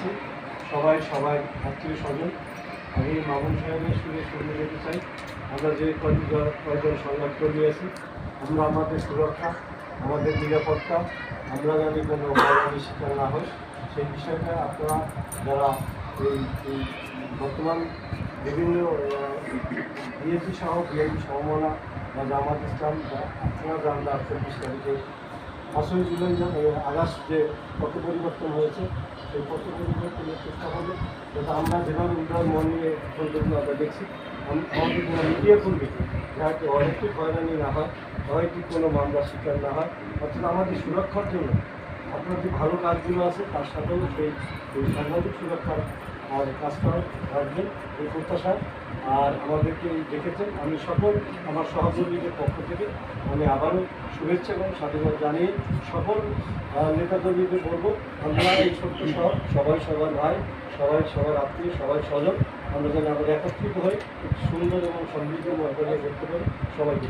আছি, সবাই সবাই আত্মীয় স্বজন। আমি মামুন সাহেবের সুরে শুনে যেতে চাই, আমরা যে কয়েকজন সংবাদকর্মী আছি, আমরা আমাদের সুরক্ষা, আমাদের নিরাপত্তা, আমরা জানি কোনো হয়রানির শিকার না হয়, সেই বিষয়টা আপনারা যারা এই বর্তমান বিভিন্ন বিএনপি সহ বিএনপি সমমনা বা জামাত ইসলাম বা আপনারা জানলা 24 তারিখে 5ই জুলাই আগস্ট যে পথ পরিবর্তন হয়েছে, সেই পথ পরিবর্তনের চেষ্টা হবে যাতে আমরা যেভাবে উন্নয়ন মন নিয়ে ফোনগুলো আমরা দেখছি, আমাদের কোনো মিডিয়া কর্মী যাতে অহেতুক হয়রানি না হয়, অহেতুক কোনো মামলার শিকার না হয়, অর্থাৎ আমাদের সুরক্ষার জন্য আপনার যে ভালো কাজগুলো আছে তার সাথেও সেই সাংবাদিক সুরক্ষার আর কাজটা রাখবেন এই প্রত্যাশা। আর আমাদেরকে দেখেছেন, আমি সকল আমার সহকর্মীদের পক্ষ থেকে আমি আবারও শুভেচ্ছা এবং সাধুবাদ জানিয়ে সকল নেতাকর্মীদের বলবো, আমরা এই ছোট্ট শহর সবাই সবার ভাই, সবাই সবার আত্মীয়, সবাই স্বজন, আমরা যেন আমাদের একত্রিত হয়ে সুন্দর এবং সমৃদ্ধ মর্যাদায় করতে পারি। সবাইকে